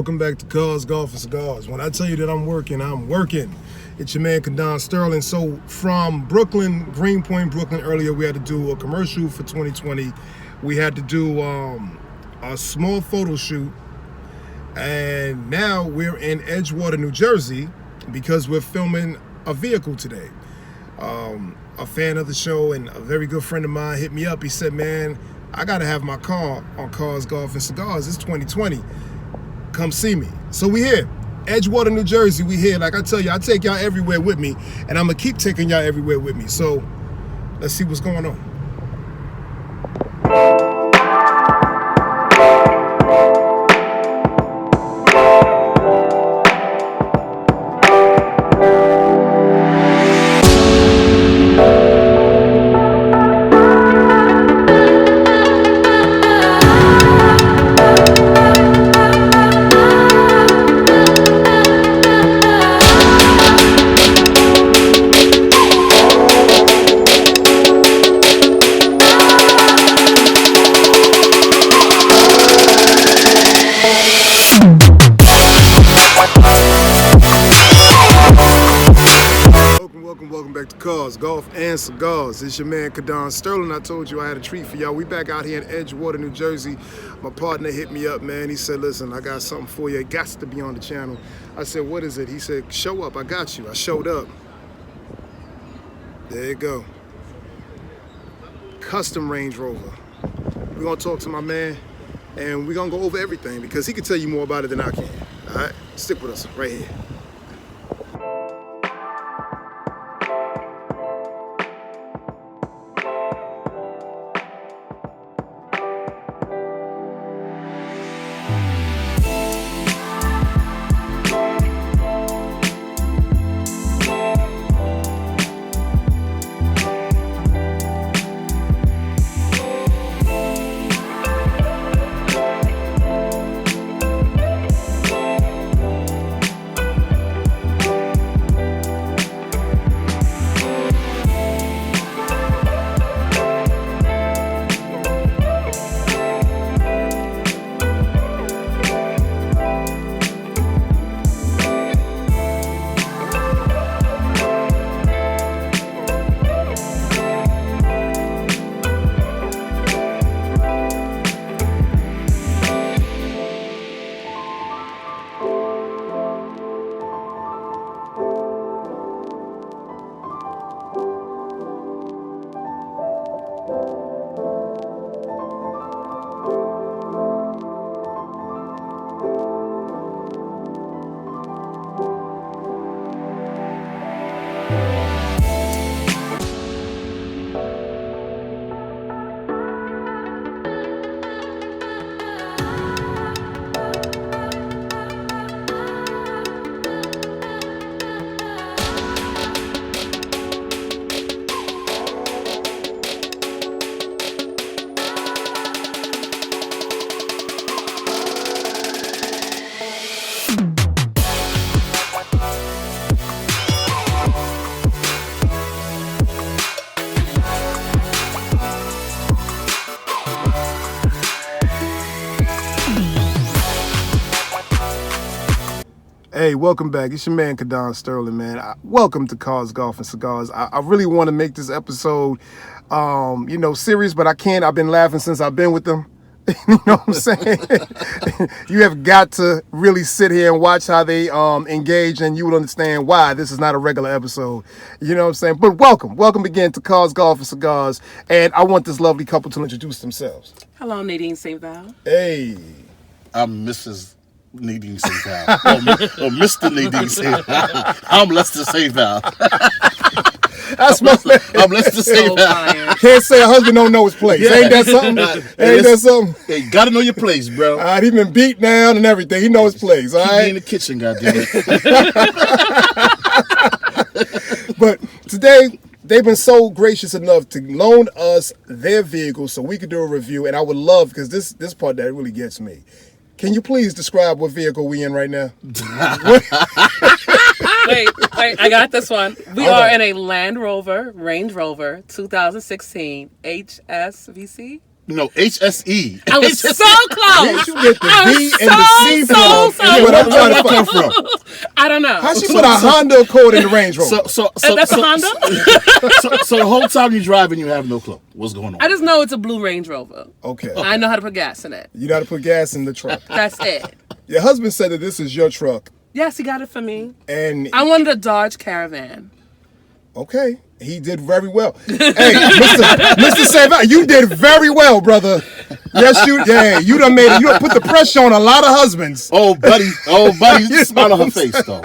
welcome back to Cars, Golf, and Cigars. When I tell you that I'm working, I'm working. It's your man, Kadon Sterling. So from Brooklyn, Greenpoint, Brooklyn, earlier we had to do a commercial for 2020. We had to do a small photo shoot. And now we're in Edgewater, New Jersey, because we're filming a vehicle today. A fan of the show and a very good friend of mine hit me up. He said, man, I got to have my car on Cars, Golf, and Cigars. It's 2020. Come see me. So we here. Edgewater, New Jersey, we here. Like I tell you, I take y'all everywhere with me, and I'm going to keep taking y'all everywhere with me. So let's see what's going on. Welcome back to Cars, Golf, and Cigars. It's your man, Kadon Sterling. I told you I had a treat for y'all. We back out here in Edgewater, New Jersey. My partner hit me up, man. He said, listen, I got something for you. It got to be on the channel. I said, what is it? He said, show up. I got you. I showed up. There you go. Custom Range Rover. We're going to talk to my man, and we're going to go over everything because he can tell you more about it than I can. All right? Stick with us right here. Hey, welcome back. It's your man, Kadon Sterling, man. Welcome to Cars, Golf, and Cigars. I really want to make this episode, serious, but I can't. I've been laughing since I've been with them. You know what I'm saying? You have got to really sit here and watch how they engage, and you will understand why this is not a regular episode. You know what I'm saying? But welcome again to Cars, Golf, and Cigars. And I want this lovely couple to introduce themselves. Hello, Nadine St. Val. Hey. I'm Mrs. Nadine St. Val. or Mr. Nadine St. Val. I'm Lester St. Val. That's my man. I'm Lester St. Val. Can't say a husband don't know his place. Yeah. Ain't that something? Ain't that something? Hey, gotta know your place, bro. All right, he been beat down and everything. He knows his place, all right? Keep me in the kitchen, goddammit. But today, they've been so gracious enough to loan us their vehicle so we could do a review. And I would love, because this part that really gets me. Can you please describe what vehicle we in right now? Wait, I got this one. We are in a Land Rover, Range Rover, 2016 HSVC. No, HSE. I was so close. You get the I D was and the C so from it. Where that Where come that come from? from? I don't know. How she put a Honda Accord in the Range Rover? That's a Honda? So the whole time you're driving, you have no clue what's going on. I just know it's a blue Range Rover. Okay. I know how to put gas in it. You got to put gas in the truck. That's it. Your husband said that this is your truck, Yes, he got it for me. and I wanted a Dodge Caravan. okay, he did very well. Hey, Mr. Savage, you did very well, brother. Yes, you done made it. You done put the pressure on a lot of husbands. Oh, buddy. You smile on her face, though.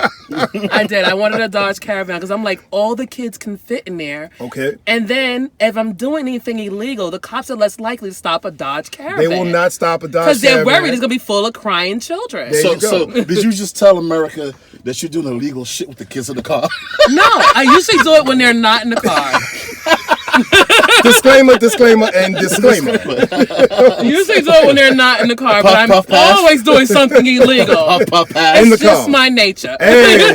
I did. I wanted a Dodge Caravan because I'm like, all the kids can fit in there. Okay. And then if I'm doing anything illegal, the cops are less likely to stop a Dodge Caravan. They will not stop a Dodge Because they're Caravan. worried it's going to be full of crying children. There you go. So did you just tell America that you're doing illegal shit with the kids in the car? No, I usually do it when they're not in the car. Disclaimer, and disclaimer. I usually do it when they're not in the car, but I'm puff, pass. always doing something illegal. In the It's just car. my nature. Hey,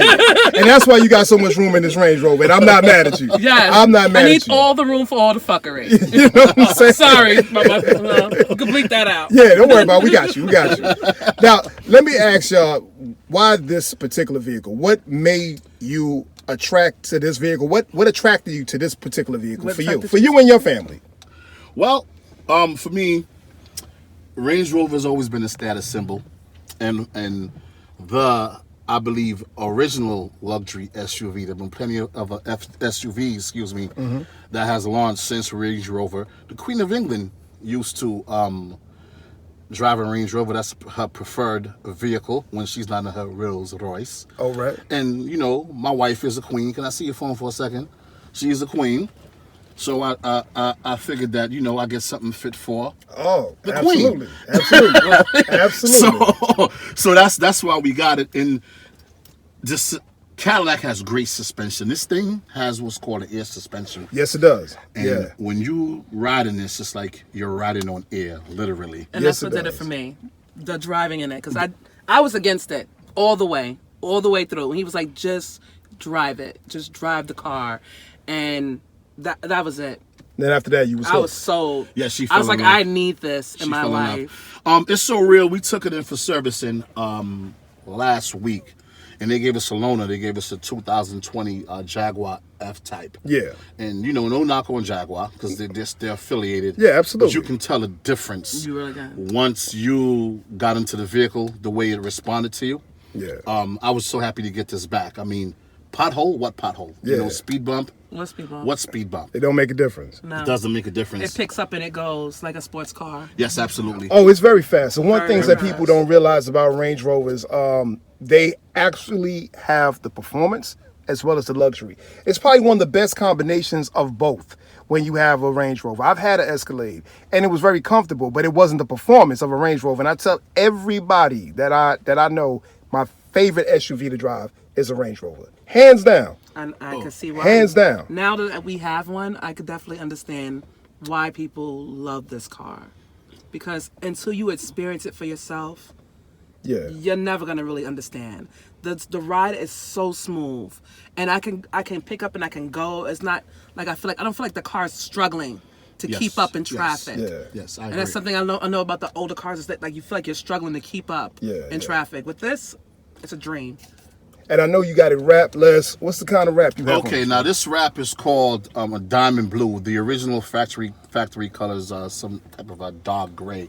and that's why you got so much room in this Range Rover. And I'm not mad at you. Yes. I'm not mad I at need you. all the room for all the fuckery. You know what I'm saying? Sorry, you can bleep that out. Yeah, don't worry about it. We got you. Now, let me ask y'all, why this particular vehicle? What made you attract to this vehicle? What attracted you to this particular vehicle What for you? attracted For you and your family? Well, for me, Range Rover has always been a status symbol, and the, I believe, original luxury SUV. There've been plenty of SUVs, that has launched since Range Rover. The Queen of England used to drive a Range Rover. That's her preferred vehicle when she's not in her Rolls Royce. Oh, right. And my wife is a queen. Can I see your phone for a second? She's a queen. So I figured that I get something fit for the absolutely. queen. Absolutely. Absolutely. So that's why we got it. And this Cadillac has great suspension. This thing has what's called an air suspension. Yes, it does. And yeah. when you ride in this, it's like you're riding on air, literally. And Yes, that's what it did it does. for me. The driving in it. Because I was against it all the way through. And he was like, just drive it. Just drive the car. And that was it. Then after that, you was I was sold. Yeah, she I was fell like, in love. I need this in She my fell in love. life. It's so real. We took it in for servicing last week, and they gave us a loaner. They gave us a 2020 Jaguar F-Type. Yeah. And no knock on Jaguar because they're affiliated. Yeah, absolutely. But you can tell a difference. You really can. Once you got into the vehicle, the way it responded to you. Yeah. I was so happy to get this back. I mean, pothole? What pothole? Yeah. Speed bump? What speed bump? What speed bump? It don't make a difference. No. It doesn't make a difference. It picks up and it goes like a sports car. Yes, absolutely. Oh, it's very fast. And one Very, thing very that people fast. don't realize about Range Rovers, they actually have the performance as well as the luxury. It's probably one of the best combinations of both when you have a Range Rover. I've had an Escalade, and it was very comfortable, but it wasn't the performance of a Range Rover. And I tell everybody that I know, my favorite SUV to drive is a Range Rover. Hands down. And I can see why. Hands down. Now that we have one, I could definitely understand why people love this car. Because until you experience it for yourself, Yeah. you're never gonna really understand. The ride is so smooth, and I can pick up and I can go. It's not like I don't feel like the car's struggling to Yes, keep up in yes. traffic. Yeah. Yes, I And agree. that's something I know about the older cars is that like you feel like you're struggling to keep up Yeah, in yeah. traffic. With this, it's a dream. And I know you got it wrapped, Les. What's the kind of wrap you have? Okay, on? now this wrap is called a diamond blue. The original factory colors are some type of a dark gray,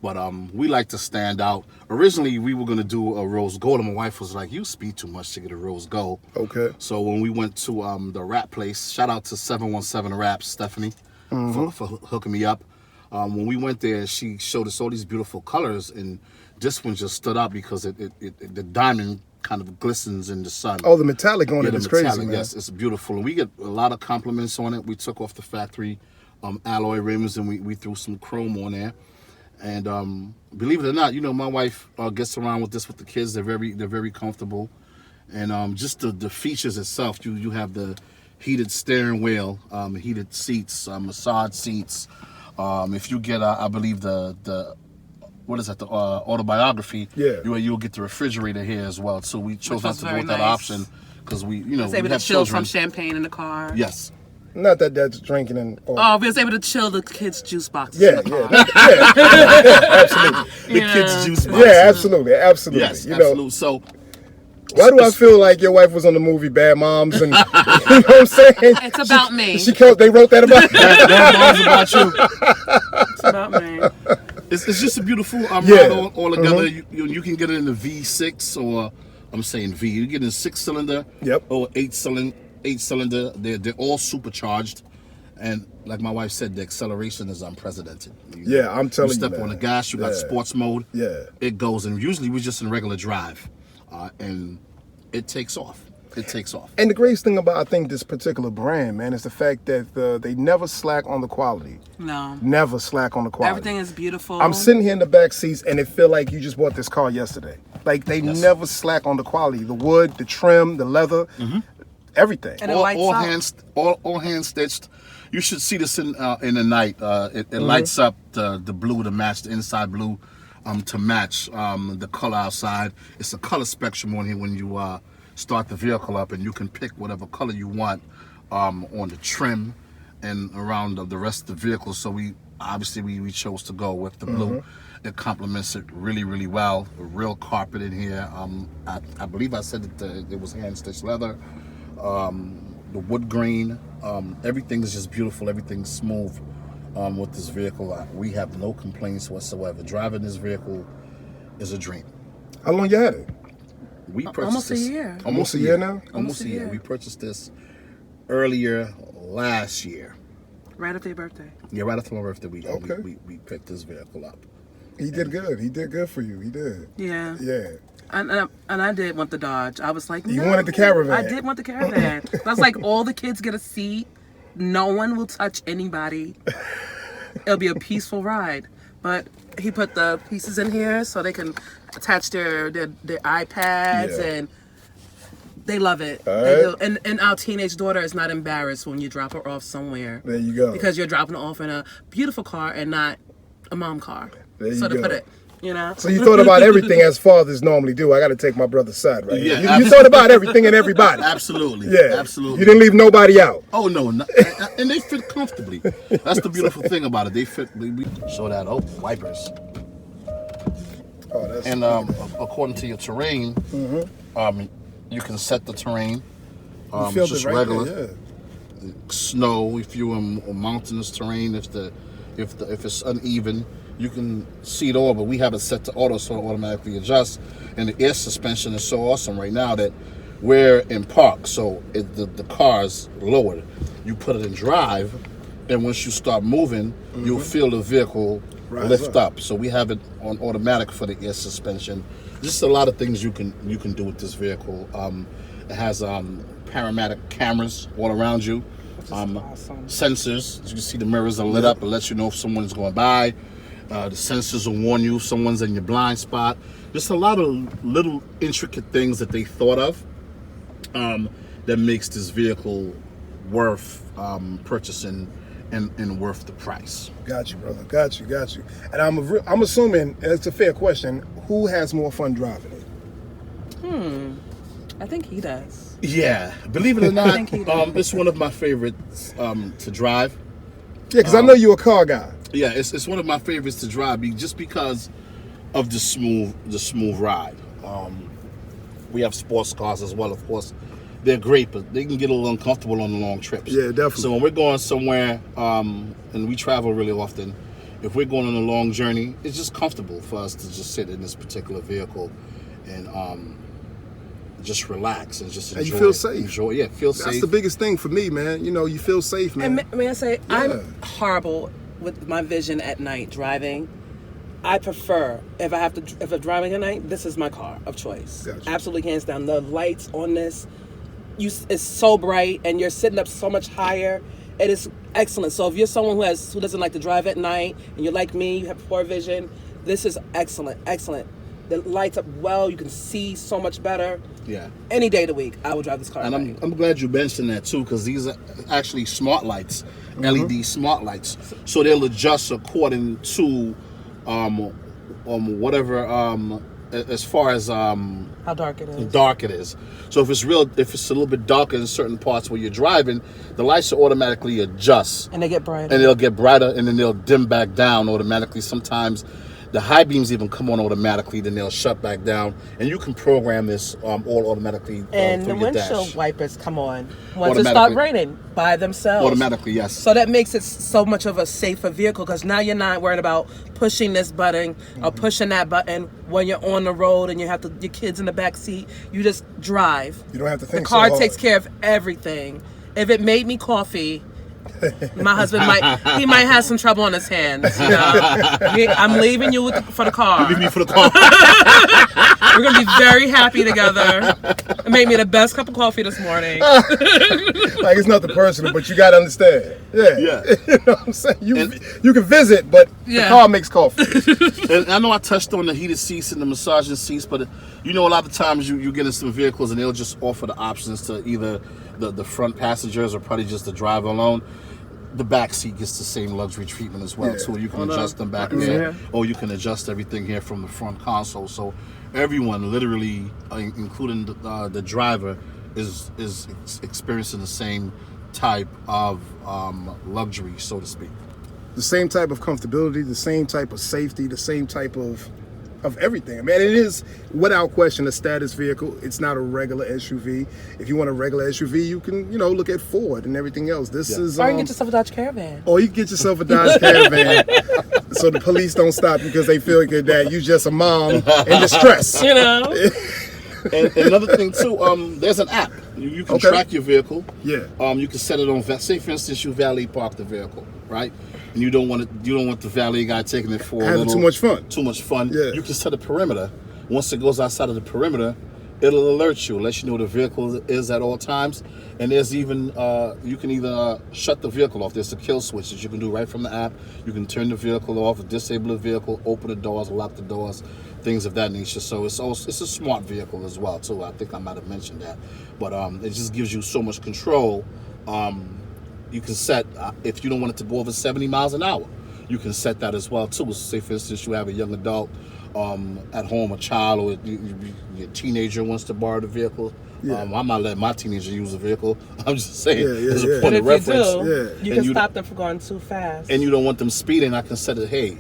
but we like to stand out. Originally, we were gonna do a rose gold, and my wife was like, "You speed too much to get a rose gold." Okay. So when we went to the wrap place, shout out to 717 Wraps, Stephanie, for hooking me up. When we went there, she showed us all these beautiful colors, and this one just stood out because the diamond kind of glistens in the sun. Oh, the metallic on Yeah, it the is crazy, metallic, man. yes, it's beautiful. And we get a lot of compliments on it. We took off the factory alloy rims and we threw some chrome on there. And believe it or not, my wife gets around with this with the kids. They're very comfortable. And just the features itself, you have the heated steering wheel, heated seats, massage seats. If you get, I believe the what is that? The autobiography. Yeah. You'll get the refrigerator here as well. So we chose Which not was to go very with that nice. option because we I was we able to have chill children. some champagne in the car. Yes. Not that that's drinking and. Oh, we was able to chill the kids' juice boxes. Yeah, in the yeah, car. yeah, absolutely. The kids' juice boxes. Yeah, absolutely, absolutely. Yes, you absolutely. know, So, why do I feel like your wife was on the movie Bad Moms? And you know what I'm saying? It's about me. They wrote that about. Bad Moms about you. It's about me. It's just a beautiful Yeah. ride all together. You can get it in the V6 or I'm saying V. You get in a 6-cylinder Yep. or 8-cylinder. They're all supercharged, and like my wife said, the acceleration is unprecedented. Yeah, I'm telling you, step man. on the gas, you got Yeah. sports mode. Yeah. It goes, and usually we're just in regular drive, and it takes off. It takes off. And the greatest thing about, I think, this particular brand, man, is the fact that they never slack on the quality. No. Never slack on the quality. Everything is beautiful. I'm sitting here in the back seats, and it feel like you just bought this car yesterday. Like, they never slack on the quality. The wood, the trim, the leather, everything. And it lights up. All hand stitched. You should see this in the night. It lights up the blue to match the inside blue, to match the color outside. It's a color spectrum on here when you start the vehicle up, and you can pick whatever color you want on the trim and around the rest of the vehicle. So we chose to go with the blue. It complements it really, really well. A real carpet in here. I believe I said that it was hand stitched leather. The wood grain. Everything is just beautiful. Everything's smooth with this vehicle. We have no complaints whatsoever. Driving this vehicle is a dream. How long you had it? We purchased Almost a this, year. Almost a year now? Almost a year. We purchased this earlier last year. Right after your birthday. Yeah, right after my birthday, we picked this vehicle up. He did good. He did good for you. He did. Yeah. Yeah. And I did want the Dodge. I was like, You no, wanted the Caravan. I did want the Caravan. I was like, all the kids get a seat. No one will touch anybody. It'll be a peaceful ride. But he put the pieces in here so they can attach their iPads, Yeah. and they love it. All They right. do. And our teenage daughter is not embarrassed when you drop her off somewhere. There you go. Because you're dropping her off in a beautiful car and not a mom car. There you so to go. put it, you know. So you thought about everything as fathers normally do. I got to take my brother's side right here. Yeah, You thought about everything and everybody. Absolutely. Yeah. Absolutely. You didn't leave nobody out. Oh no, and they fit comfortably. That's the beautiful thing about it. They fit. We show that. Oh, wipers. Oh, that's And according to your terrain, you can set the terrain. you feel Just it right regular there, yeah. snow. If you're in mountainous terrain, if it's uneven, you can see it all. But we have it set to auto, so it automatically adjusts. And the air suspension is so awesome right now that we're in park, so the car's lowered. You put it in drive, and once you start moving, you'll feel the vehicle Rise lift up. up. So we have it on automatic for the air suspension. Just a lot of things you can do with this vehicle. It has panoramic cameras all around you. Awesome. Sensors. As you can see, the mirrors are lit up. It lets you know if someone's going by. The sensors will warn you if someone's in your blind spot. Just a lot of little intricate things that they thought of that makes this vehicle worth purchasing and worth the price. Got you, brother. Got you. And I'm assuming, and it's a fair question, who has more fun driving it? I think he does. Yeah, believe it or not, think he does. it's one of my favorites to drive. Yeah, because I know you're a car guy. Yeah, it's one of my favorites to drive just because of the smooth ride. We have sports cars as well, of course. They're great, but they can get a little uncomfortable on the long trips. Yeah, definitely. So when we're going somewhere, and we travel really often, if we're going on a long journey, it's just comfortable for us to just sit in this particular vehicle and just relax and just enjoy. And you feel safe. Feel safe. That's the biggest thing for me, man. You know, you feel safe, man. And may I say, I'm horrible with my vision at night driving. I prefer if I'm driving at night, this is my car of choice. Gotcha. Absolutely, hands down. The lights on this, it's so bright, and you're sitting up so much higher. It is excellent. So if you're someone who doesn't like to drive at night, and you're like me, you have poor vision, this is excellent. The lights up well. You can see so much better. Yeah. Any day of the week, I will drive this car. And at night. I'm glad you mentioned that too, because these are actually smart lights, LED smart lights. So they'll adjust according to whatever as far as How dark it is. dark it is. So if it's a little bit darker in certain parts where you're driving, the lights will automatically adjust. And they get brighter. And they'll get brighter, and then they'll dim back down automatically. Sometimes the high beams even come on automatically, then they'll shut back down. And you can program this all automatically and through the your windshield dash. wipers come on once it starts raining by themselves. Automatically, yes. So that makes it so much of a safer vehicle because now you're not worried about pushing this button or pushing that button when you're on the road and you have your kids in the back seat. You just drive. You don't have to think. The car so hard. takes care of everything. If it made me coffee, my husband might have some trouble on his hands. You know? I'm leaving you for the car. Leave me for the car. We're gonna be very happy together. It made me the best cup of coffee this morning. Like it's nothing personal, but you gotta understand. Yeah. Yeah. You know what I'm saying? You can visit, but the car makes coffee. And I know I touched on the heated seats and the massaging seats, but you know, a lot of times you get in some vehicles and they'll just offer the options to either the front passengers or probably just the driver alone. The back seat gets the same luxury treatment as well, too. You can adjust them back there, or you can adjust everything here from the front console. So everyone, literally, including the driver, is experiencing the same type of luxury, so to speak. The same type of comfortability, the same type of safety, the same type of everything. I mean, it is without question a status vehicle. It's not a regular SUV. If you want a regular SUV, you can, look at Ford and everything else. This is or you can get yourself a Dodge Caravan. Or you can get yourself a Dodge Caravan, so the police don't stop you because they feel that you just a mom in distress. You know. And another thing too, there's an app. You can track your vehicle. Yeah. You can set it on. Say, for instance, you valet park the vehicle, right? And you don't want the valet guy taking it for having too much fun. Too much fun. Yeah. You can set a perimeter. Once it goes outside of the perimeter, it'll alert you, let you know the vehicle is at all times. And there's even you can either shut the vehicle off. There's a kill switch that you can do right from the app. You can turn the vehicle off, disable the vehicle, open the doors, lock the doors, things of that nature. So it's a smart vehicle as well too. I think I might have mentioned that, but it just gives you so much control. You can set if you don't want it to go over 70 miles an hour, you can set that as well too. Say for instance you have a young adult at home, a child or your teenager wants to borrow the vehicle. Yeah. I'm not letting my teenager use the vehicle. I'm just saying as a yeah. point of But if reference. you do, you And can stop them from going too fast. And you don't want them speeding, I can set it, hey,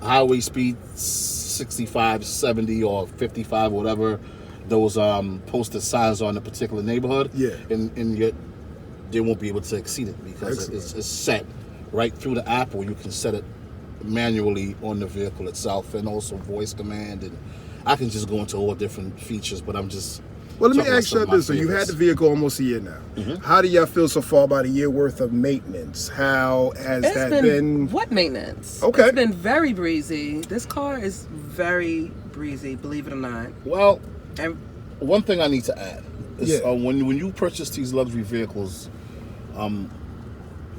highway speed 65, 70, or 55, whatever those posted signs are in a particular neighborhood. Yeah. And yet they won't be able to exceed it because it's set right through the app, or you can set it manually on the vehicle itself, and also voice command. And I can just go into all different features, but I'm just... Well, let me ask you this. So you've had the vehicle almost a year now. Mm-hmm. How do y'all feel so far about a year worth of maintenance? How has that been? What maintenance? Okay. It's been very breezy. This car is very breezy, believe it or not. Well, And one thing I need to add is when you purchase these luxury vehicles,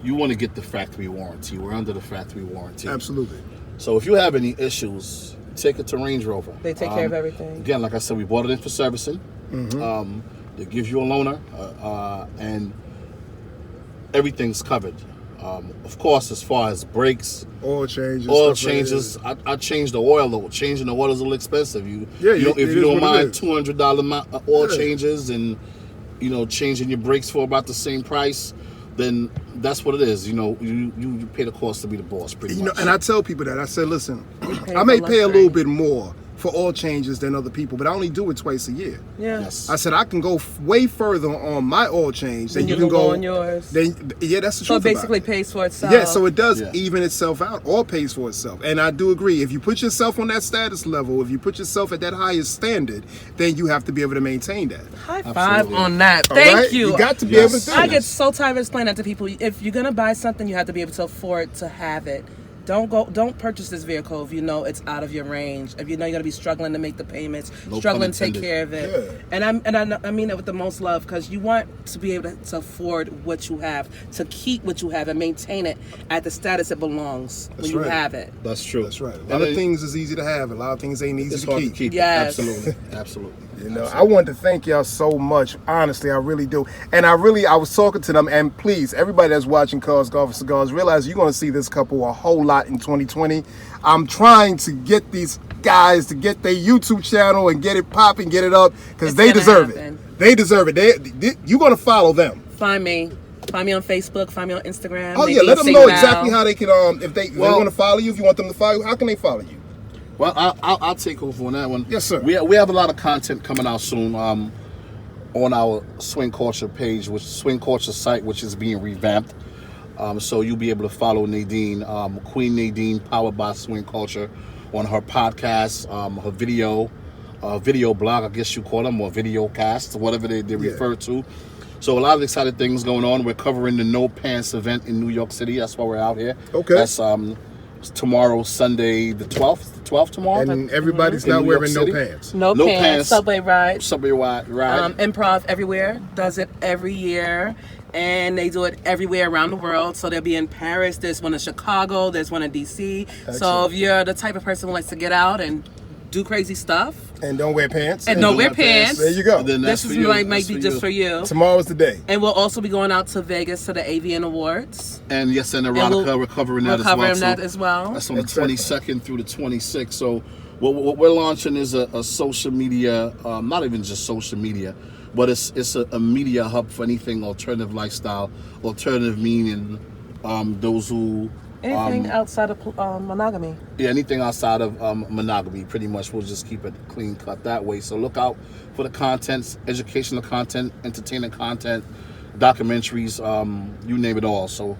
you want to get the factory warranty. We're under the factory warranty. Absolutely. So if you have any issues, take it to Range Rover. they take care of everything. Again, like I said, we bought it in for servicing. Mm-hmm. They give you a loaner, and everything's covered. Of course, as far as brakes, oil changes. I changed the oil though. Changing the oil is a little expensive. If it you don't is mind what it is. $200 oil changes and changing your brakes for about the same price, then that's what it is. You pay the cost to be the boss, pretty much. And I tell people that. I said, listen, I may pay a little bit more for oil changes than other people, but I only do it twice a year. Yeah. Yes. I said I can go way further on my oil change than you can go on yours. That's the truth. So it basically about it. pays for itself. Yeah, so it does even itself out, or pays for itself. And I do agree. If you put yourself on that status level, if you put yourself at that highest standard, then you have to be able to maintain that. High five Absolutely. on that. All Thank right? you. You got to be able to do I that. get so tired of explaining that to people. If you're gonna buy something, you have to be able to afford to have it. Don't purchase this vehicle if you know it's out of your range. If you know you're gonna be struggling to make the payments, struggling to take care of it. Yeah. And I mean it with the most love, because you want to be able to afford what you have, to keep what you have, and maintain it at the status it belongs when you have it. That's true. That's right. A lot of things is easy to have. A lot of things ain't easy It's to hard keep. to keep. Yes. Absolutely. Absolutely. You know, I wanted to thank y'all so much. Honestly, I really do. And I was talking to them, and please, everybody that's watching Cars, Golf, and Cigars, realize you're going to see this couple a whole lot in 2020. I'm trying to get these guys to get their YouTube channel and get it popping, get it up, because they deserve it. They deserve it. You're going to follow them. Find me on Facebook, find me on Instagram. Oh, yeah, let them know exactly how they can, if they want to follow you, if you want them to follow you, how can they follow you? Well, I'll take over on that one. Yes, sir. We have a lot of content coming out soon on our Swing Culture page, which Swing Culture site, which is being revamped. So you'll be able to follow Nadine, Queen Nadine, powered by Swing Culture, on her podcast, her video blog, I guess you call them, or video cast, whatever they refer to. So a lot of exciting things going on. We're covering the No Pants event in New York City. That's why we're out here. Okay. That's tomorrow, Sunday, the 12th. 12th tomorrow. And everybody's not wearing no pants. No pants. Subway ride. Improv everywhere. Does it every year. And they do it everywhere around the world. So they'll be in Paris. There's one in Chicago. There's one in DC. Excellent. So if you're the type of person who likes to get out and do crazy stuff. And don't wear pants. And don't wear pants. There you go. This might be just for you. Tomorrow's the day. And we'll also be going out to Vegas to the AVN Awards. And yes, and Erotica, we're covering that as well. That's on the 22nd through the 26th. So what we're launching is a social media, not even just social media, but it's a media hub for anything alternative lifestyle, alternative meaning, those who... Anything outside of monogamy. Yeah, anything outside of monogamy, pretty much. We'll just keep it clean cut that way. So look out for the contents, educational content, entertainment content, documentaries, you name it all. So